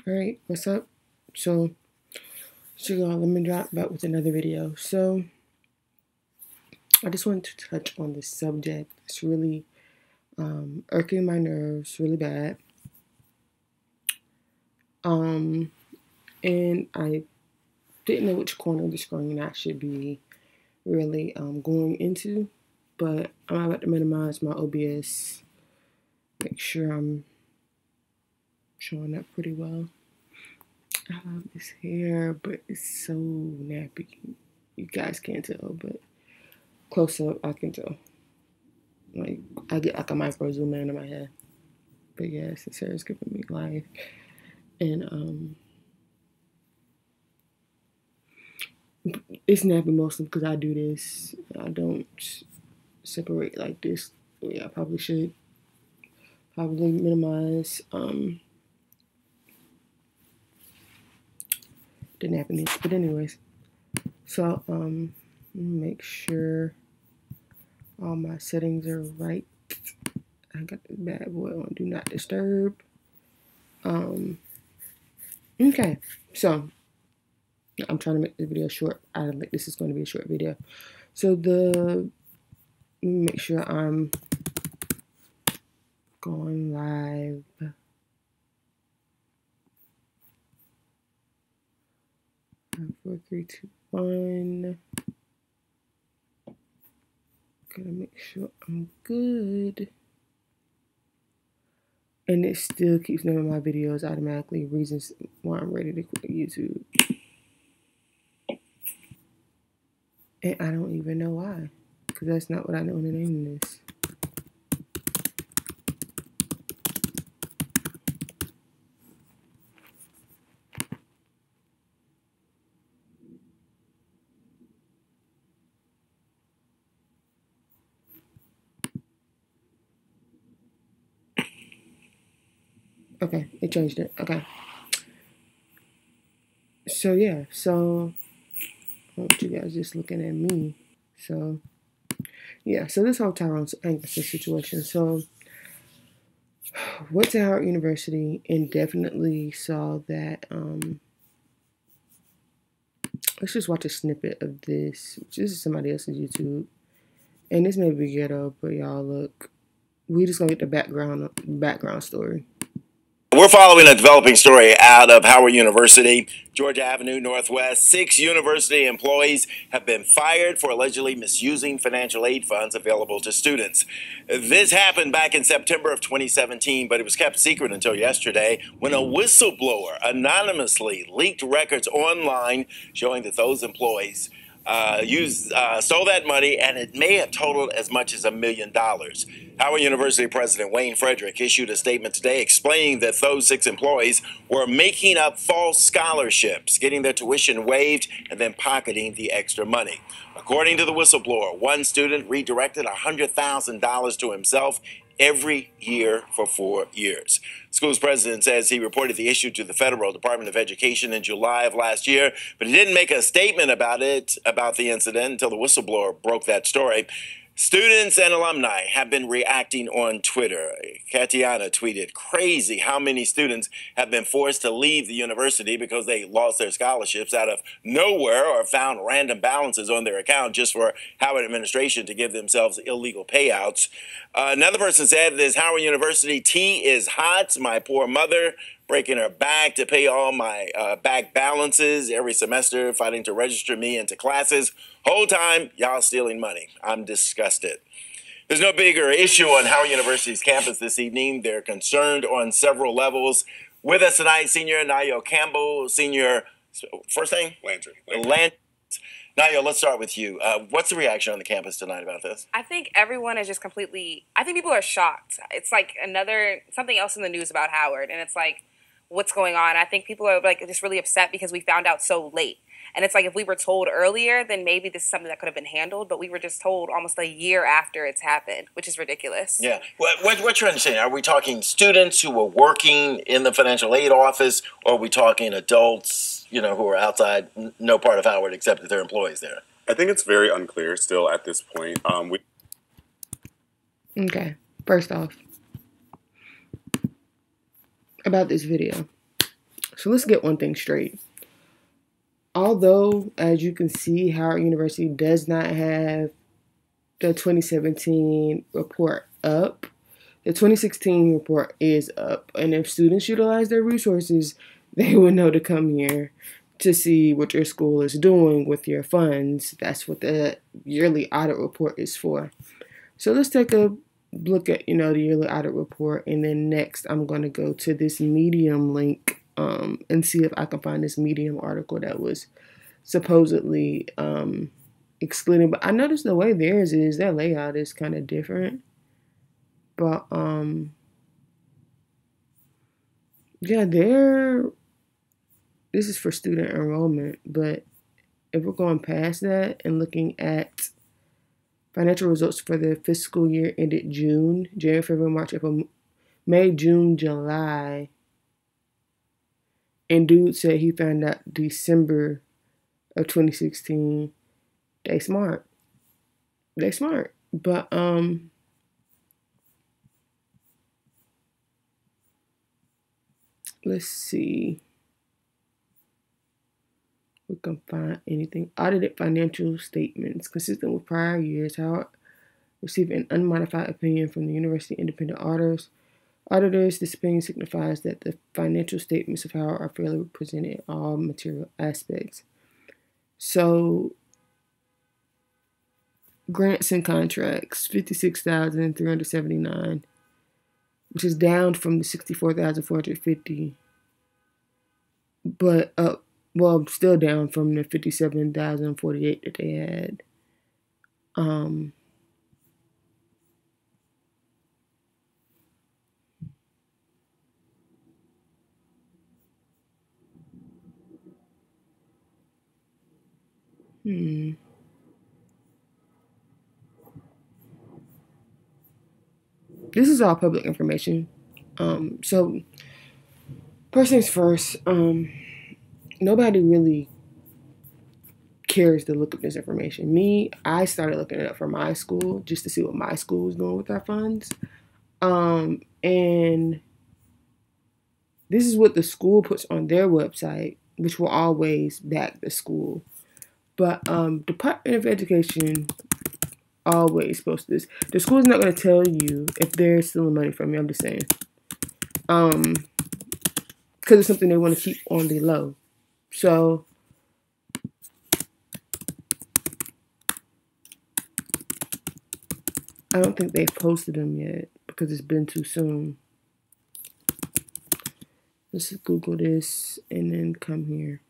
Alright, what's up? So let me drop back with another video. So I just wanted to touch on this subject. It's really irking my nerves really bad. And I didn't know which corner of the screen I should be really going into, but I'm about to minimize my OBS, make sure I'm showing up pretty well. I love this hair, but it's so nappy. You guys can't tell, but close up I can tell. Like, I get like a micro zoom in on my head. But yes, this hair is giving me life. And it's nappy mostly because I do this. I don't separate like this. Yeah, I probably should. Probably minimize the nappiness. But anyways, so make sure all my settings are right. I got this bad boy on do not disturb. Okay, so I'm trying to make this video short. I don't think this is going to be a short video. So make sure I'm going live. 5, 4, 3, 2, 1. Gotta make sure I'm good. And it still keeps naming my videos automatically. Reasons why I'm ready to quit YouTube. And I don't even know why. Because that's not what I know the name is. Okay, it changed it. Okay. So yeah, so I want you guys just looking at me. So yeah, so this whole Tyrone Hankerson situation. So went to Howard University and definitely saw that let's just watch a snippet of this. This is somebody else's YouTube. And this may be ghetto, but y'all look. We just gonna get the background story. We're following a developing story out of Howard University, Georgia Avenue Northwest. 6 university employees have been fired for allegedly misusing financial aid funds available to students. This happened back in September of 2017, but it was kept secret until yesterday when a whistleblower anonymously leaked records online showing that those employees stole that money, and it may have totaled as much as $1 million. Howard University President Wayne Frederick issued a statement today explaining that those 6 employees were making up false scholarships, getting their tuition waived, and then pocketing the extra money. According to the whistleblower, one student redirected $100,000 to himself every year for 4 years. School's president says he reported the issue to the Federal Department of Education in July of last year, but he didn't make a statement about the incident, until the whistleblower broke that story. Students and alumni have been reacting on Twitter. Katiana tweeted, "Crazy how many students have been forced to leave the university because they lost their scholarships out of nowhere or found random balances on their account just for Howard administration to give themselves illegal payouts." Another person said, "This Howard University tea is hot. My poor mother breaking her back to pay all my back balances every semester, fighting to register me into classes. Whole time, y'all stealing money. I'm disgusted." There's no bigger issue on Howard University's campus this evening. They're concerned on several levels. With us tonight, Senior Nayo Campbell, Senior, first name? Landry. Nayo, let's start with you. What's the reaction on the campus tonight about this? I think everyone is just completely, I think people are shocked. It's like something else in the news about Howard, and it's like, what's going on? I think people are like just really upset because we found out so late. And it's like, if we were told earlier, then maybe this is something that could have been handled, but we were just told almost a year after it's happened, which is ridiculous. Yeah. What you're understanding, are we talking students who were working in the financial aid office, or are we talking adults, who are outside, no part of Howard except that they're employees there? I think it's very unclear still at this point. Okay, first off, about this video. So let's get one thing straight. Although, as you can see, Howard University does not have the 2017 report up, the 2016 report is up. And if students utilize their resources, they will know to come here to see what your school is doing with your funds. That's what the yearly audit report is for. So let's take a look at, the yearly audit report. And then next, I'm going to go to this Medium link and see if I can find this Medium article that was supposedly excluding. But I noticed the way theirs is, their layout is kind of different. But yeah, this is for student enrollment. But if we're going past that and looking at financial results for the fiscal year ended January, February, March, April, May, June, July. And dude said he found out December of 2016. They smart. But let's see. We can find anything. Audited financial statements consistent with prior years. Howard received an unmodified opinion from the University Independent Auditors. This opinion signifies that the financial statements of Howard are fairly represented in all material aspects. So, grants and contracts, $56,379, which is down from the $64,450, but up. Well, still down from the $57,048 that they had. This is all public information. So first things first, nobody really cares to look up this information. I started looking it up for my school just to see what my school was doing with our funds. And this is what the school puts on their website, which will always back the school. But Department of Education always posts this. The school's not going to tell you if they're stealing money from you. I'm just saying. Because it's something they want to keep on the low. So I don't think they've posted them yet because it's been too soon. Let's Google this and then come here.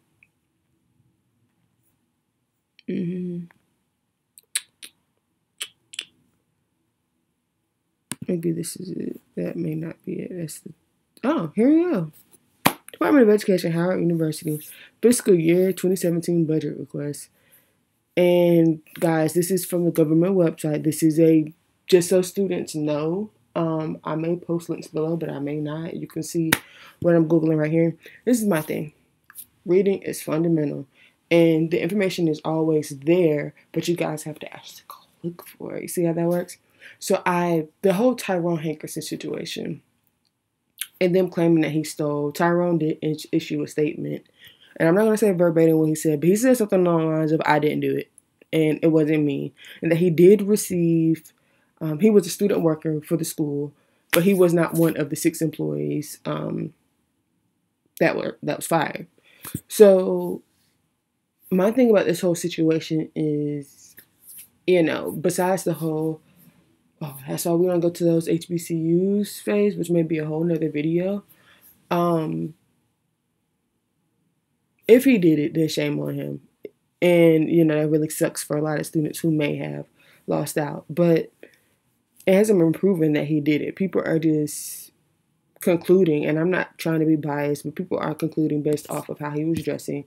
Maybe this is it. That may not be it. Here we go. Department of Education, Howard University, fiscal year 2017 budget request. And guys, this is from the government website. This is just so students know. I may post links below, but I may not. You can see what I'm Googling right here. This is my thing. Reading is fundamental. And the information is always there, but you guys have to actually go look for it. You see how that works? So the whole Tyrone Hankerson situation and them claiming that he stole, Tyrone did issue a statement. And I'm not going to say verbatim what he said, but he said something along the lines of, I didn't do it. And it wasn't me. And that he did receive, he was a student worker for the school, but he was not one of the 6 employees that was fired. So my thing about this whole situation is, besides the whole, that's all, we don't go to those HBCUs phase, which may be a whole nother video. If he did it, then shame on him. And, that really sucks for a lot of students who may have lost out. But it hasn't been proven that he did it. People are just concluding, and I'm not trying to be biased, but people are concluding based off of how he was dressing.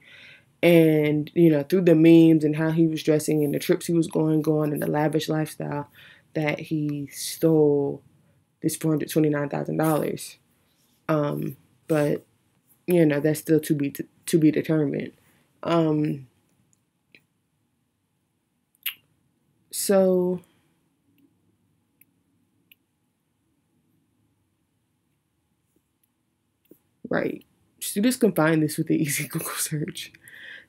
And, through the memes and how he was dressing and the trips he was going and the lavish lifestyle, that he stole this $429,000. But, that's still to be determined. So right. students can find this with the easy Google search.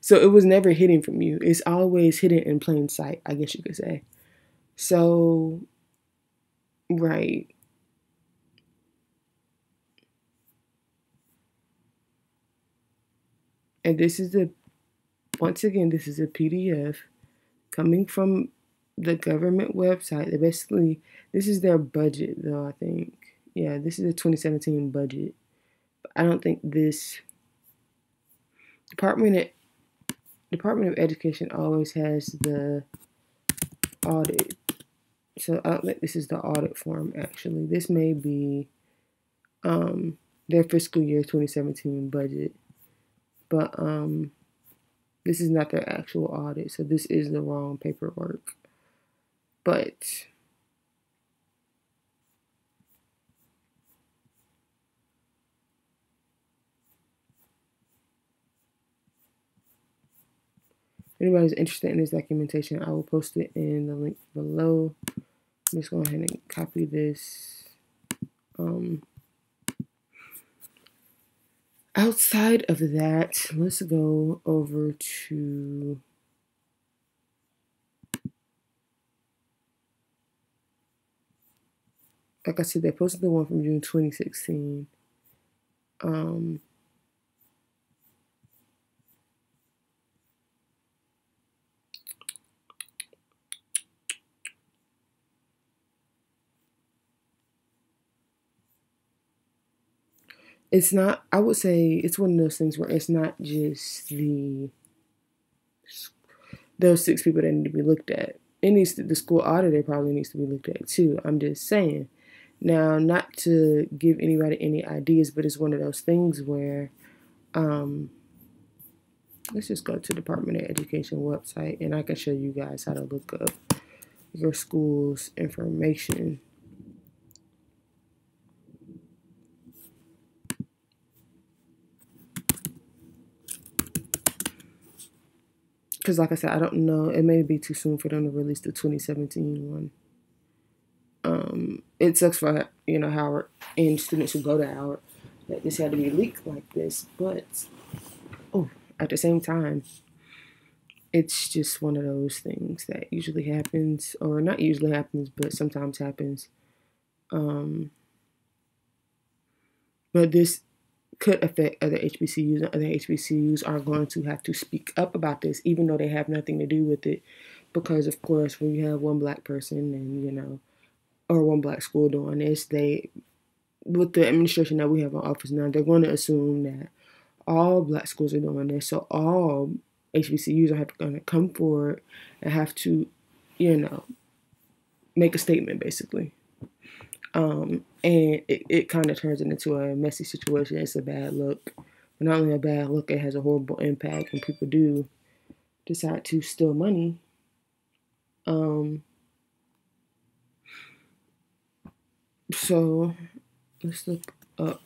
So it was never hidden from you. It's always hidden in plain sight, I guess you could say. So, right. And once again, this is a PDF coming from the government website. They basically, this is their budget, though, I think. Yeah, this is the 2017 budget. But I don't think this Department of Education always has the audit. So I don't think this is the audit form, actually. This may be their fiscal year 2017 budget. But this is not their actual audit, so this is the wrong paperwork. But if anybody's interested in this documentation, I will post it in the link below. I'm just going ahead and copy this. Outside of that, let's go over to like I said, they posted the one from June 2016. It's not, I would say it's one of those things where it's not just those 6 people that need to be looked at. It needs to, the school auditor probably needs to be looked at too. I'm just saying. Now, not to give anybody any ideas, but it's one of those things where, let's just go to Department of Education website and I can show you guys how to look up your school's information. Because like I said, I don't know, it may be too soon for them to release the 2017 one. It sucks for, Howard and students who go to Howard that this had to be leaked like this, but at the same time, it's just one of those things that usually happens, or not usually happens, but sometimes happens. But this could affect other HBCUs, and other HBCUs are going to have to speak up about this, even though they have nothing to do with it. Because, of course, when you have one black person and, or one black school doing this, with the administration that we have in office now, they're going to assume that all black schools are doing this. So all HBCUs are going to come forward and have to, make a statement, basically. And it kind of turns it into a messy situation. It's a bad look. But not only a bad look, it has a horrible impact when people do decide to steal money. So let's look up.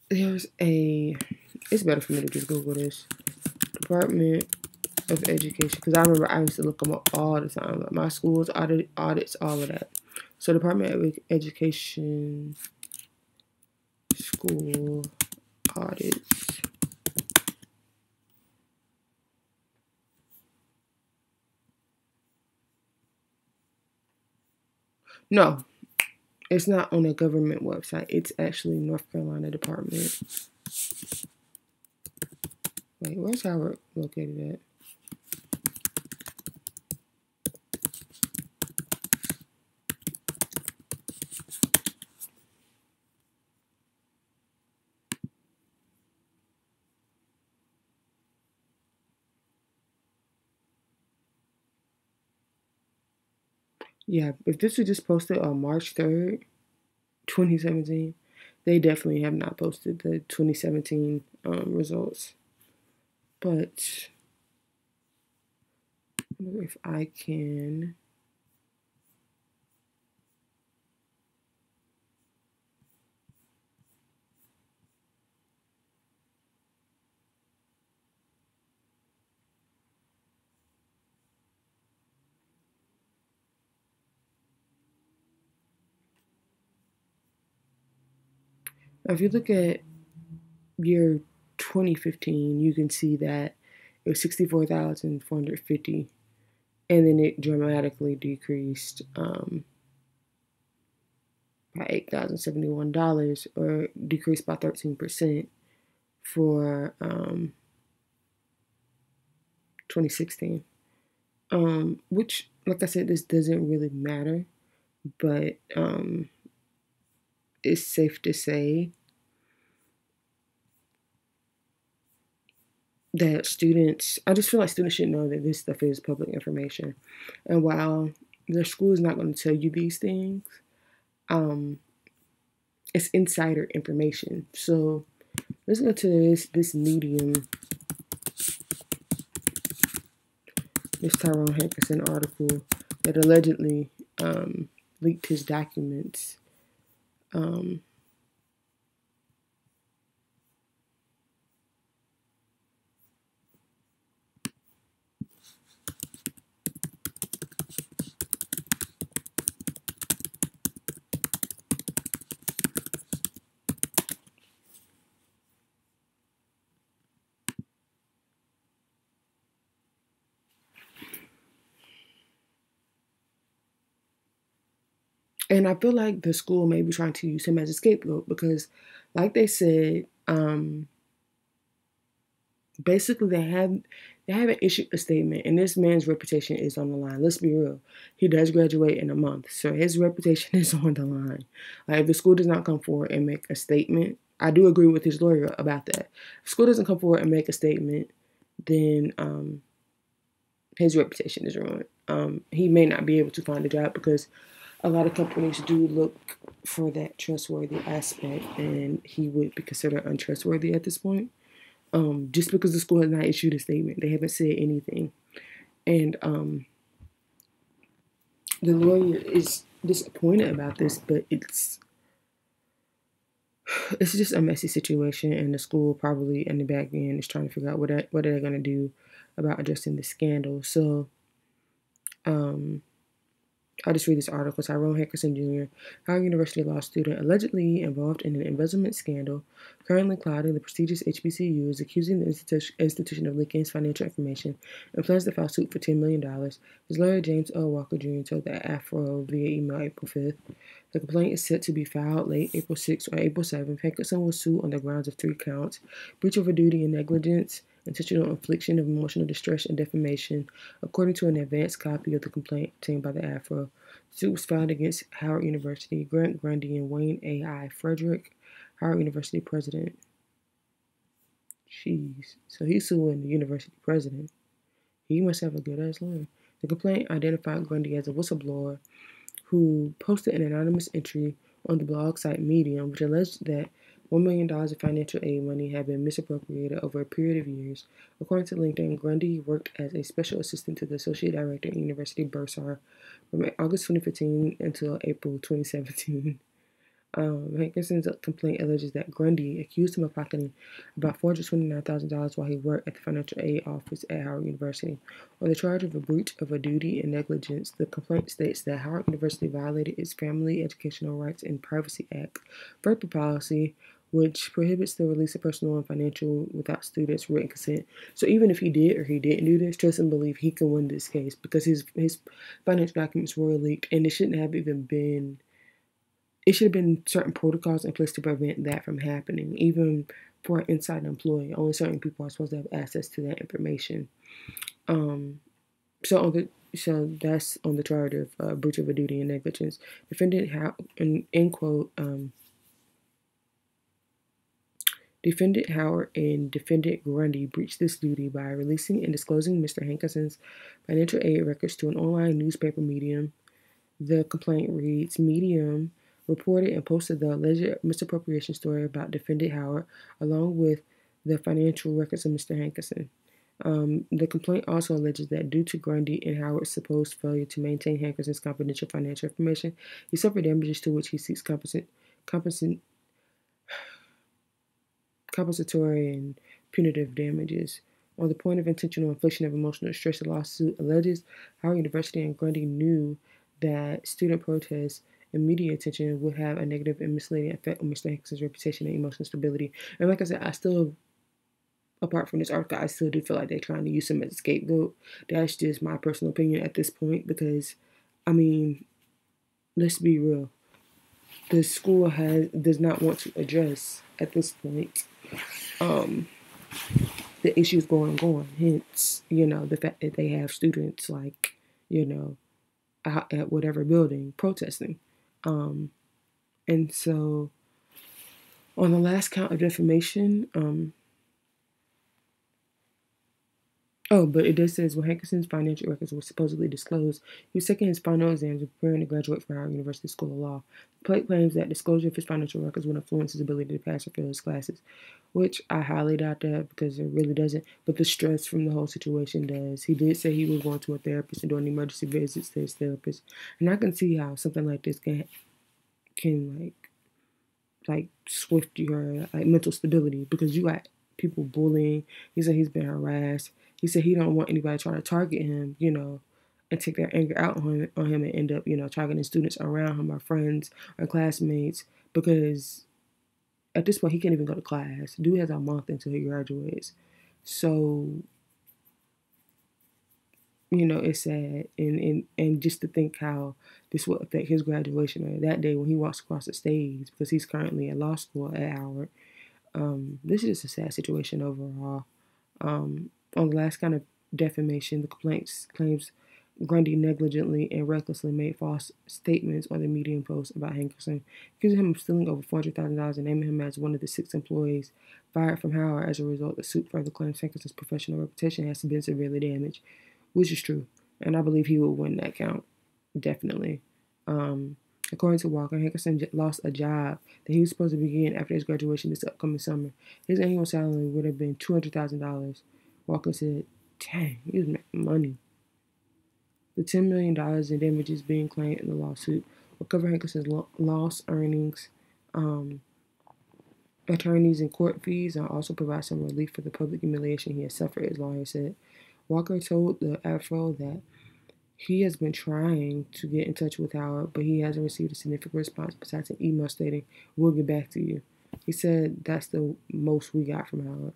It's better for me to just Google this. Department of Education, because I remember I used to look them up all the time. Like my school's audits, all of that. So Department of Education school audits. No, it's not on a government website. It's actually North Carolina Department. Wait, where's Howard located at? Yeah, if this was just posted on March 3rd, 2017, they definitely have not posted the 2017 results. But I wonder if I can. Now, if you look at year 2015, you can see that it was 64,450, and then it dramatically decreased by $8,071, or decreased by 13% for 2016. Which, like I said, this doesn't really matter, but it's safe to say that students, I just feel like students should know that this stuff is public information. And while their school is not going to tell you these things, it's insider information. So let's go to this Medium, this Tyrone Hankerson article that allegedly leaked his documents. And I feel like the school may be trying to use him as a scapegoat because, like they said, basically they haven't issued a statement, and this man's reputation is on the line. Let's be real. He does graduate in a month, so his reputation is on the line. Like, if the school does not come forward and make a statement, I do agree with his lawyer about that. If school doesn't come forward and make a statement, then his reputation is ruined. He may not be able to find a job because a lot of companies do look for that trustworthy aspect, and he would be considered untrustworthy at this point. Just because the school has not issued a statement, they haven't said anything, and the lawyer is disappointed about this, but it's just a messy situation, and the school probably in the back end is trying to figure out what are they going to do about addressing the scandal. So I'll just read this article. Tyrone Hankerson Jr., Howard University law student allegedly involved in an embezzlement scandal currently clouding the prestigious HBCU, is accusing the institution of leaking his financial information and plans to file suit for $10 million. His lawyer, James L. Walker Jr., told the Afro via email April 5th. The complaint is set to be filed late April 6th or April 7th. Hankerson will sue on the grounds of 3 counts: breach of a duty and negligence, intentional infliction of emotional distress, and defamation, according to an advanced copy of the complaint obtained by the Afro. The suit was filed against Howard University, Grant Grundy, and Wayne A.I. Frederick, Howard University president. Jeez. So he's suing the university president. He must have a good-ass lawyer. The complaint identified Grundy as a whistleblower who posted an anonymous entry on the blog site Medium, which alleged that $1 million of financial aid money had been misappropriated over a period of years. According to LinkedIn, Grundy worked as a special assistant to the associate director at University Bursar from August 2015 until April 2017. Hankerson's complaint alleges that Grundy accused him of pocketing about $429,000 while he worked at the financial aid office at Howard University. On the charge of a breach of a duty and negligence, the complaint states that Howard University violated its Family Educational Rights and Privacy Act FERPA policy, which prohibits the release of personal and financial without students' written consent. So even if he did or he didn't do this, trust and believe he can win this case because his financial documents were leaked, and it shouldn't have even been. It should have been certain protocols in place to prevent that from happening. Even for an inside employee, only certain people are supposed to have access to that information. So that's on the charge of breach of a duty and negligence. Defendant Defendant Howard and Defendant Grundy breached this duty by releasing and disclosing Mr. Hankerson's financial aid records to an online newspaper Medium. The complaint reads, Medium reported and posted the alleged misappropriation story about Defendant Howard, along with the financial records of Mr. Hankerson. The complaint also alleges that due to Grundy and Howard's supposed failure to maintain Hankerson's confidential financial information, he suffered damages to which he seeks compensatory and punitive damages. On the point of intentional infliction of emotional distress, the lawsuit alleges Howard University and Grundy knew that student protests and media attention would have a negative and misleading effect on Mr. Hankerson's reputation and emotional stability. And like I said, I still, apart from this article, I still do feel like they're trying to use him as a scapegoat. That's just my personal opinion at this point because, I mean, let's be real. The school does not want to address at this point um, the issues going on. Hence, the fact that they have students like, out at whatever building protesting. And so on the last count of defamation, but it does says when Hankerson's financial records were supposedly disclosed, he was taking his final exams and preparing to graduate from Howard University School of Law. The plate claims that disclosure of his financial records would influence his ability to pass or fail his classes, which I highly doubt that because it really doesn't. But the stress from the whole situation does. He did say he was going to a therapist and doing emergency visits to his therapist, and I can see how something like this can like swift your like mental stability because you got people bullying. He said he's been harassed. He said he don't want anybody trying to target him, and take their anger out on him and end up, targeting students around him or friends or classmates because at this point he can't even go to class. Dude has a month until he graduates. So, it's sad and just to think how this will affect his graduation or that day when he walks across the stage because he's currently at law school at Howard. This is just a sad situation overall. On the last kind of defamation, the complaint claims Grundy negligently and recklessly made false statements on the Medium post about Hankerson, accusing him of stealing over $400,000 and naming him as one of the 6 employees fired from Howard as a result. The suit further claims Hankerson's professional reputation has been severely damaged, which is true, and I believe he will win that count, definitely. According to Walker, Hankerson lost a job that he was supposed to begin after his graduation this upcoming summer. His annual salary would have been $200,000. Walker said, dang, he was making money. The $10 million in damages being claimed in the lawsuit will cover Hankerson's lost earnings, attorneys and court fees, and also provide some relief for the public humiliation he has suffered, his lawyer said. Walker told the Afro that he has been trying to get in touch with Howard, but he hasn't received a significant response besides an email stating, "We'll get back to you." He said that's the most we got from Howard.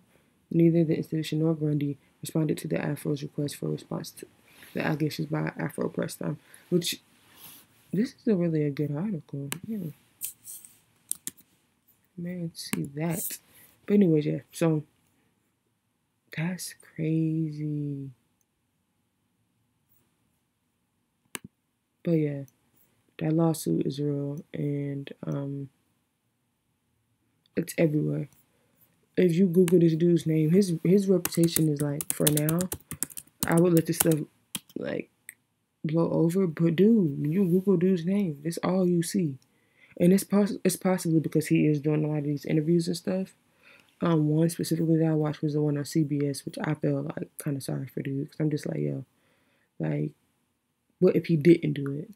Neither the institution nor Grundy responded to the Afro's request for a response to the allegations by Afro Press Time, which this is really a good article. Yeah. Man, see that. But anyways, yeah, so that's crazy. But yeah, that lawsuit is real and it's everywhere. If you Google this dude's name, his reputation is like, for now, I would let this stuff like blow over. But dude, you Google dude's name, that's all you see. And it's possibly because he is doing a lot of these interviews and stuff. One specifically that I watched was the one on CBS, which I felt like kind of sorry for dude. Because I'm just like, yo, like, what if he didn't do it?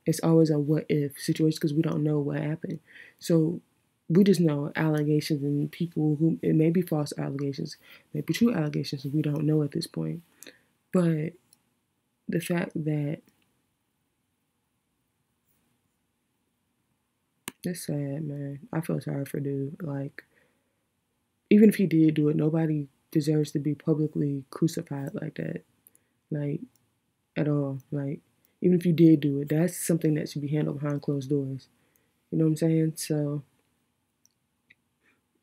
It's always a what if situation because we don't know what happened. So we just know allegations and people who, it may be false allegations, maybe true allegations, we don't know at this point. But the fact that it's sad, man. I feel sorry for dude. Like, even if he did do it, nobody deserves to be publicly crucified like that. Like, at all. Like, even if you did do it, that's something that should be handled behind closed doors. You know what I'm saying? So,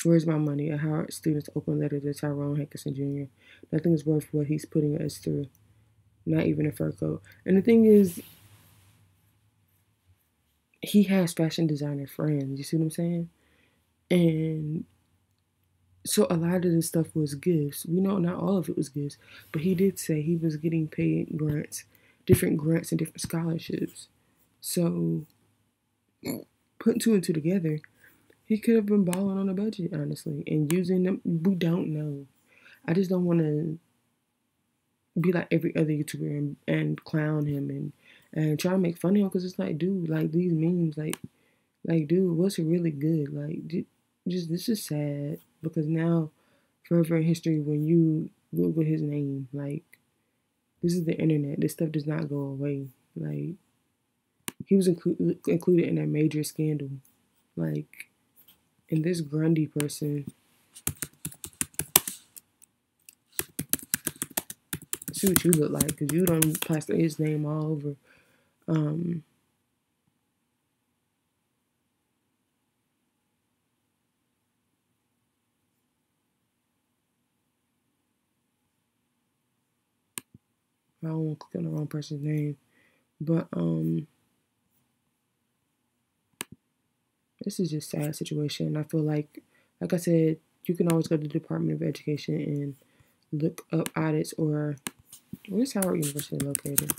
where's my money? A Howard student's open letter to Tyrone Hankerson Jr. Nothing is worth what he's putting us through. Not even a fur coat. And the thing is, he has fashion designer friends. You see what I'm saying? And so a lot of this stuff was gifts. We know not all of it was gifts, but he did say he was getting paid different grants and different scholarships. So putting 2 and 2 together, he could have been balling on a budget, honestly, and using them. We don't know. I just don't want to be like every other YouTuber and clown him and try to make fun of him because it's like, dude, like these memes, like dude, what's really good? Like, just this is sad because now, forever in history, when you Google his name, like, this is the internet. This stuff does not go away. Like, He was included in a major scandal. Like, and this Grundy person, see what you look like, because you don't plaster his name all over. I don't want to click on the wrong person's name, but this is just a sad situation. I feel like I said, you can always go to the Department of Education and look up audits, or where's Howard University located?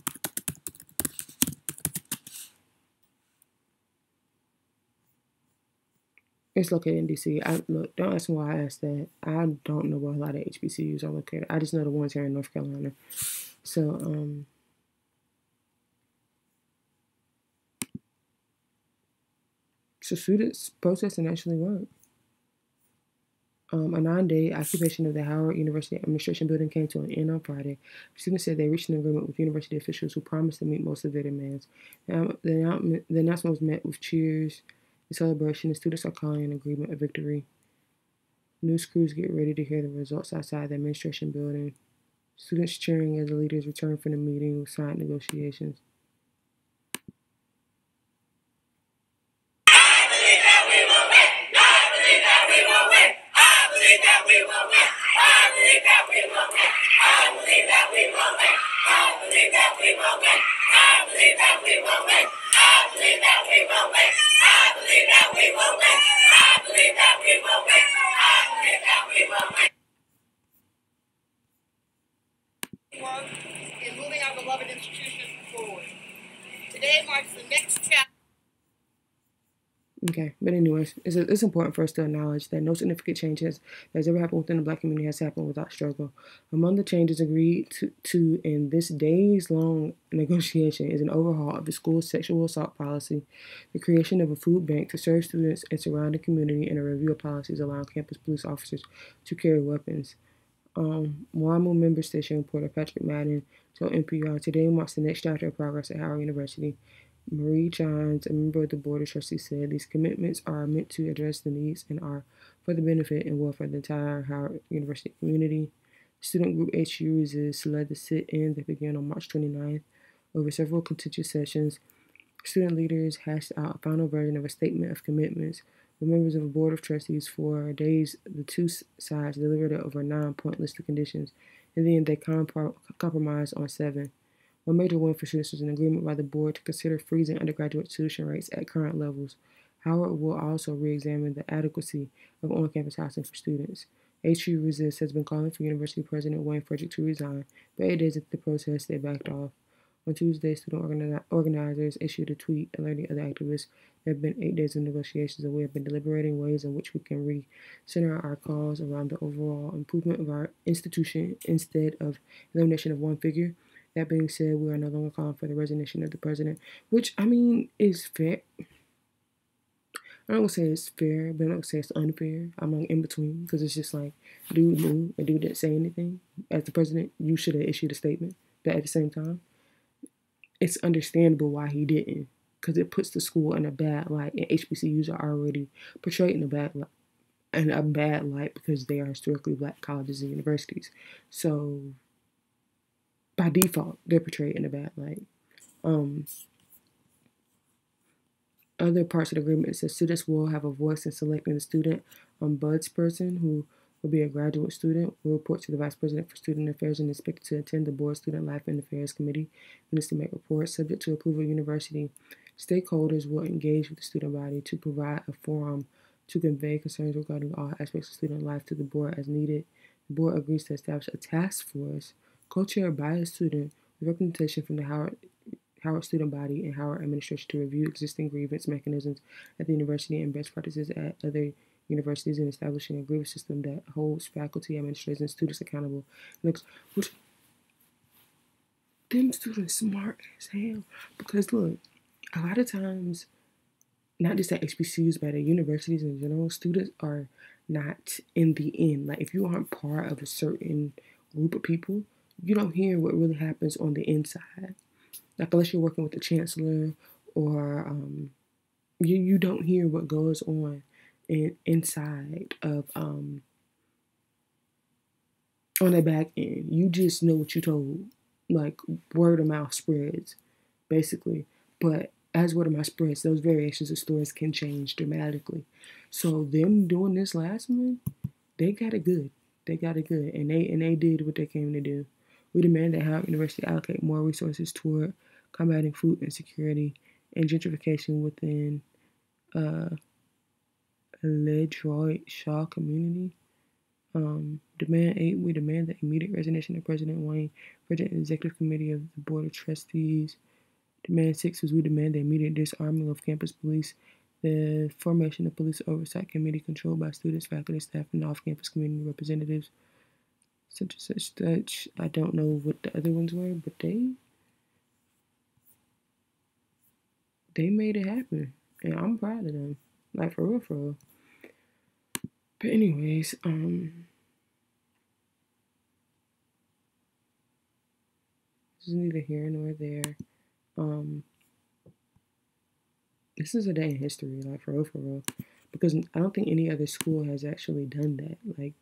It's located in DC. Look, don't ask me why I asked that. I don't know where a lot of HBCUs are located. I just know the ones here in North Carolina. So so students protesting actually worked. A 9-day occupation of the Howard University Administration Building came to an end on Friday. Students said they reached an agreement with university officials who promised to meet most of their demands. The announcement was met with cheers and celebration. The students are calling an agreement a victory. News crews get ready to hear the results outside the administration building. Students cheering as the leaders return from the meeting with signed negotiations. In moving our beloved institution forward. Today marks the next chapter. Okay, but anyways, it's important for us to acknowledge that no significant change that has ever happened within the Black community has happened without struggle. Among the changes agreed to in this days-long negotiation is an overhaul of the school's sexual assault policy, the creation of a food bank to serve students and surrounding community, and a review of policies allowing campus police officers to carry weapons. WAMU member station reporter Patrick Madden told NPR, today marks the next chapter of progress at Howard University. Marie Johns, a member of the Board of Trustees, said these commitments are meant to address the needs and are for the benefit and welfare of the entire Howard University community. Student group HU Resist led the sit-in that began on March 29th. Over several contentious sessions, student leaders hashed out a final version of a statement of commitments. The members of the Board of Trustees for days, the two sides delivered over a 9-point list of conditions, and then they compromised on 7. One major win for students was an agreement by the board to consider freezing undergraduate tuition rates at current levels. Howard will also re-examine the adequacy of on-campus housing for students. HU Resist has been calling for University President Wayne Frederick to resign, but 8 days into the protest, they backed off. On Tuesday, student organizers issued a tweet alerting other activists there have been 8 days of negotiations, and we have been deliberating ways in which we can recenter our cause around the overall improvement of our institution instead of elimination of one figure. That being said, we are no longer calling for the resignation of the president, which, I mean, is fair. I'm not going to say it's fair, but I'm not going to say it's unfair. I'm like in between, because it's just like, dude knew and dude didn't say anything. As the president, you should have issued a statement, but at the same time, it's understandable why he didn't, because it puts the school in a bad light, and HBCUs are already portrayed in a bad light because they are historically Black colleges and universities. So by default, they're portrayed in a bad light. Other parts of the agreement says students will have a voice in selecting the student ombudsperson, who will be a graduate student, will report to the Vice President for Student Affairs and is expected to attend the Board Student Life and Affairs Committee and is to make reports. Subject to approval of university, stakeholders will engage with the student body to provide a forum to convey concerns regarding all aspects of student life to the board as needed. The board agrees to establish a task force co-chaired by a student with representation from the Howard student body and Howard administration to review existing grievance mechanisms at the university and best practices at other universities in establishing a grievance system that holds faculty, administrators, and students accountable. Which them students smart as hell, because look, a lot of times, not just at HBCUs, but at universities in general, students are not in the end. Like, if you aren't part of a certain group of people, you don't hear what really happens on the inside. Like, unless you're working with the chancellor or you don't hear what goes on inside of on the back end. You just know what you told. Like word of mouth spreads, basically. But as word of mouth spreads, those variations of stories can change dramatically. So them doing this last one, they got it good. They got it good, and they did what they came to do. We demand that Howard University allocate more resources toward combating food insecurity and gentrification within Detroit Shaw community. Demand 8, we demand the immediate resignation of President Wayne, President and Executive Committee of the Board of Trustees. Demand 6 is we demand the immediate disarming of campus police, the formation of police oversight committee controlled by students, faculty, staff, and off-campus community representatives. Such and such. I don't know what the other ones were, but they made it happen, and I'm proud of them. Like for real, for real. But anyways, this is neither here nor there. This is a day in history, like for real, because I don't think any other school has actually done that, like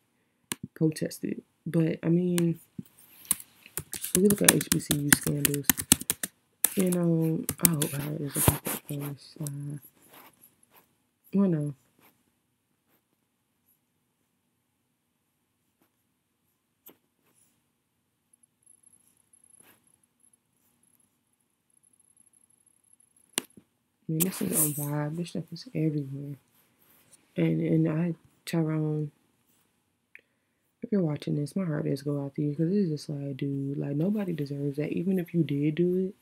protested. But I mean, if you look at HBCU scandals, you know, I hope Howard is a perfect place. Well, no. I mean, this is on vibe. This stuff is everywhere. And Tyrone, if you're watching this, my heart does go out to you because it's just like, dude, like nobody deserves that. Even if you did do it,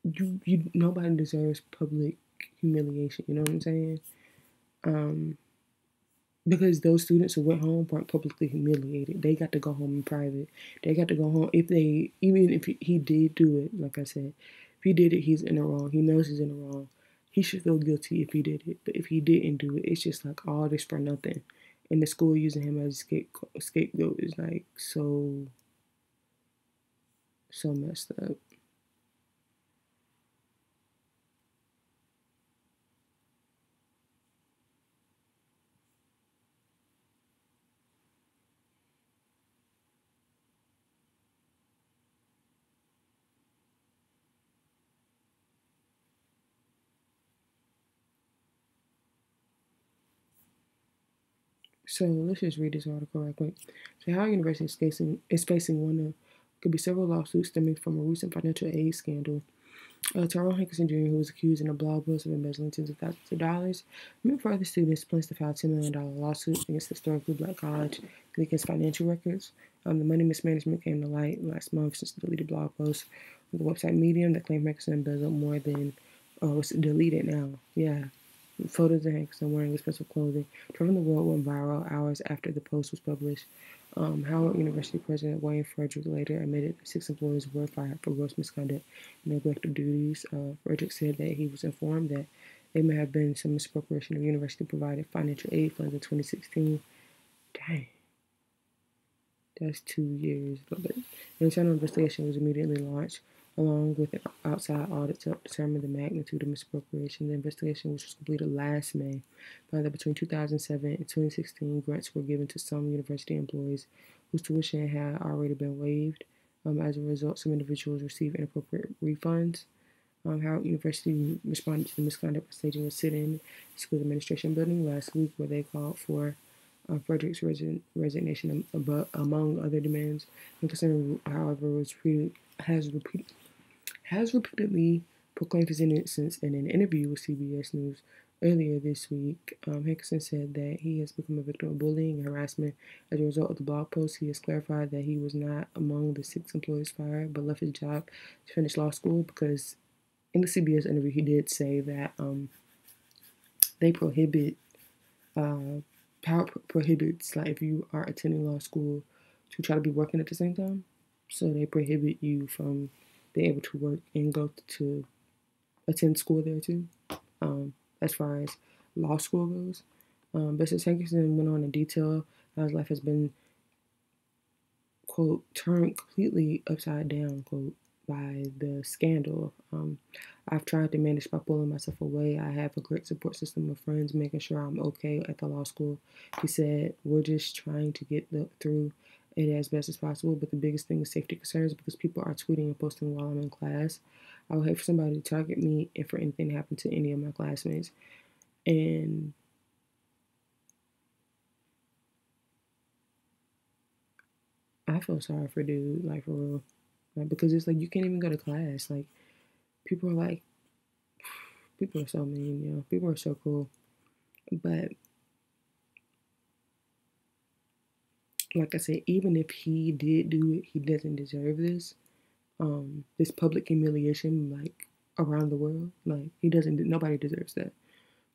you nobody deserves public humiliation. You know what I'm saying? Because those students who went home weren't publicly humiliated. They got to go home in private. They got to go home even if he did do it, like I said, if he did it, he's in the wrong. He knows he's in the wrong. He should feel guilty if he did it. But if he didn't do it, it's just like all this for nothing. And the school using him as a scapegoat is like so messed up. So let's just read this article right quick. So Howard University is facing one of could be several lawsuits stemming from a recent financial aid scandal. Tyrone Hankerson Jr., who was accused in a blog post of embezzling tens of thousands of dollars, met for other students plans to file a $10 million lawsuit against the historically black college and against financial records. The money mismanagement came to light last month since the deleted blog post on the website Medium that claimed Hankerson embezzled more than it's deleted now. Yeah. Photos of Hankerson wearing expensive clothing traveling the world went viral hours after the post was published. Howard University President Wayne Frederick later admitted that 6 employees were fired for gross misconduct and neglect of duties. Frederick said that he was informed that there may have been some misappropriation of university-provided financial aid funds in 2016. Dang. That's 2 years. But an internal investigation was immediately launched, along with an outside audit to help determine the magnitude of misappropriation. The investigation, which was completed last May, found that between 2007 and 2016, grants were given to some university employees whose tuition had already been waived. As a result, some individuals received inappropriate refunds. Howard University responded to the misconduct by staging a sit-in in the school administration building last week, where they called for Frederick's resignation, among other demands. Hankerson, however, has repeatedly proclaimed his innocence in an interview with CBS News earlier this week. Hankerson said that he has become a victim of bullying and harassment as a result of the blog post. He has clarified that he was not among the 6 employees fired, but left his job to finish law school because in the CBS interview he did say that they prohibit power prohibits, like if you are attending law school, to try to be working at the same time. So they prohibit you from being able to work and go to attend school there too, as far as law school goes. But since Hankerson went on in detail how his life has been, quote, turned completely upside down, quote, by the scandal. I've tried to manage by pulling myself away. I have a great support system of friends making sure I'm okay at the law school. He said, we're just trying to get through it as best as possible, but the biggest thing is safety concerns because people are tweeting and posting while I'm in class. I would hate for somebody to target me and for anything to happen to any of my classmates. And I feel sorry for dude, like for real. Like, because it's like you can't even go to class. Like, people are like, people are so mean, you know. People are so cruel. But like I said, even if he did do it, he doesn't deserve this. This public humiliation, like around the world, like he doesn't. Nobody deserves that.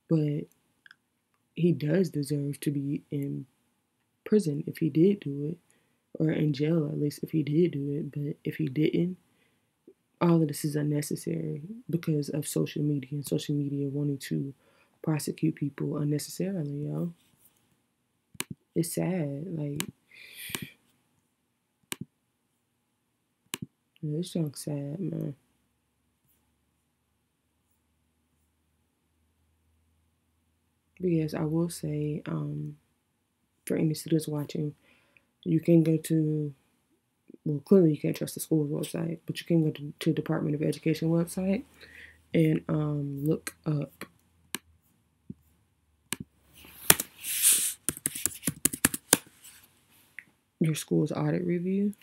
But he does deserve to be in prison if he did do it, or in jail at least if he did do it. But if he didn't, all of this is unnecessary because of social media and social media wanting to prosecute people unnecessarily, yo. It's sad. Like, this junk sad, man. But yes, I will say, for any students watching, you can go to, well, clearly you can't trust the school's website, but you can go to Department of Education website and look up your school's audit review.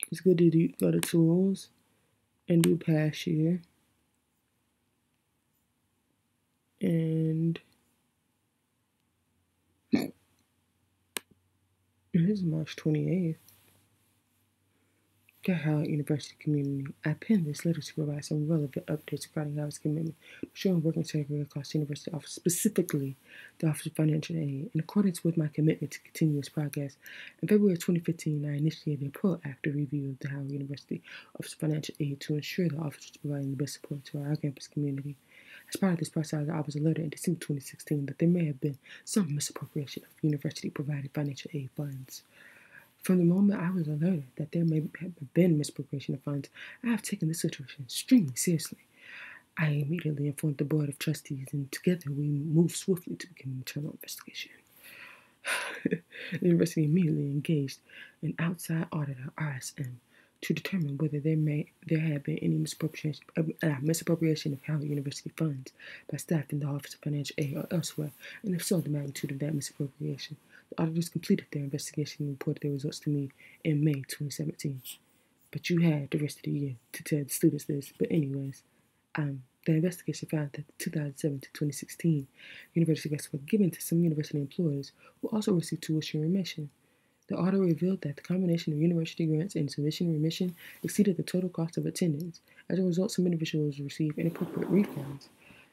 It's good to go to tools and do past year. And this is March 28th. Dear Howard University community, I penned this letter to provide some relevant updates regarding Howard's commitment to showing work integrity across the university office, specifically the Office of Financial Aid. In accordance with my commitment to continuous progress, in February 2015, I initiated a proactive review of the Howard University Office of Financial Aid to ensure the office was providing the best support to our campus community. As part of this process, I was alerted in December 2016 that there may have been some misappropriation of university-provided financial aid funds. From the moment I was alerted that there may have been misappropriation of funds, I have taken this situation extremely seriously. I immediately informed the Board of Trustees, and together we moved swiftly to begin an internal investigation. The university immediately engaged an outside auditor, RSM, to determine whether there had been any misappropriation of Howard University funds by staff in the Office of Financial Aid or elsewhere, and if so, the magnitude of that misappropriation. The auditors completed their investigation and reported their results to me in May 2017. But you had the rest of the year to tell the students this. But anyways, the investigation found that the 2007 to 2016 university grants were given to some university employees who also received tuition remission. The audit revealed that the combination of university grants and tuition remission exceeded the total cost of attendance. As a result, some individuals received inappropriate refunds.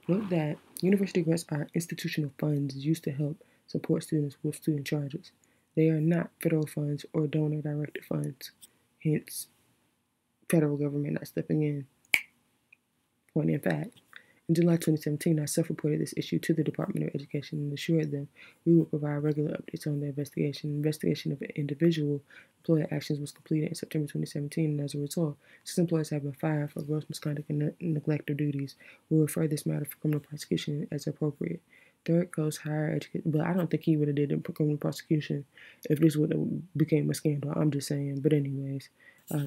Note that university grants are institutional funds used to help support students with student charges. They are not federal funds or donor-directed funds, hence federal government not stepping in. Point in fact, in July 2017, I self-reported this issue to the Department of Education and assured them we would provide regular updates on the investigation. Investigation of individual employer actions was completed in September 2017, and as a result, 6 employees have been fired for gross misconduct and neglect of duties. We will refer this matter for criminal prosecution as appropriate. Third Coast Higher Education, but I don't think he would have did it for criminal prosecution if this would have became a scandal. I'm just saying. But anyways,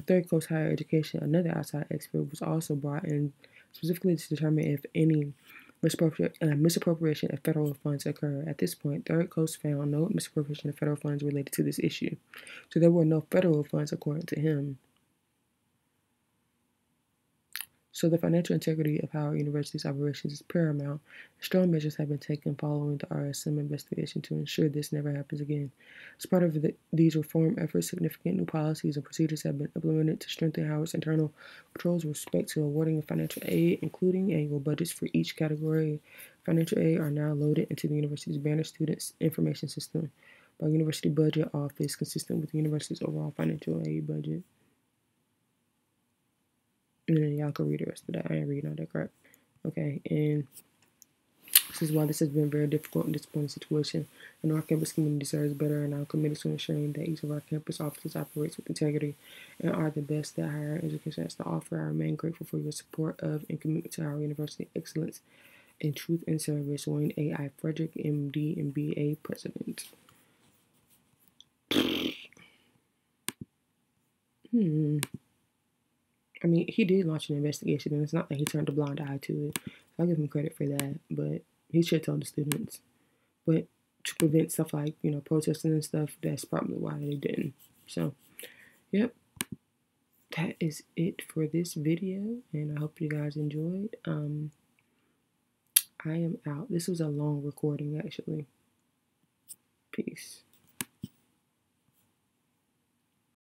Third Coast Higher Education, another outside expert, was also brought in specifically to determine if any misappropriation of federal funds occurred. At this point, Third Coast found no misappropriation of federal funds related to this issue. So there were no federal funds according to him. So the financial integrity of Howard University's operations is paramount. Strong measures have been taken following the RSM investigation to ensure this never happens again. As part of these reform efforts, significant new policies and procedures have been implemented to strengthen Howard's internal controls with respect to awarding of financial aid, including annual budgets for each category. Financial aid are now loaded into the university's Banner Students Information System by University Budget Office, consistent with the university's overall financial aid budget. And then y'all can read the rest of that. I ain't reading all that crap. Okay, and This is why this has been a very difficult and disappointing situation, and our campus community deserves better, and I'm committed to ensuring that each of our campus officers operates with integrity and are the best that higher education has to offer. I remain grateful for your support of and commitment to our university excellence in truth and service. Wayne A.I. Frederick, MD and BA, President. I mean, he did launch an investigation, and it's not that he turned a blind eye to it. I'll give him credit for that, but he should tell the students. But to prevent stuff like, protesting and stuff, that's probably why they didn't. So, yep. That is it for this video, and I hope you guys enjoyed. I am out. This was a long recording, actually. Peace.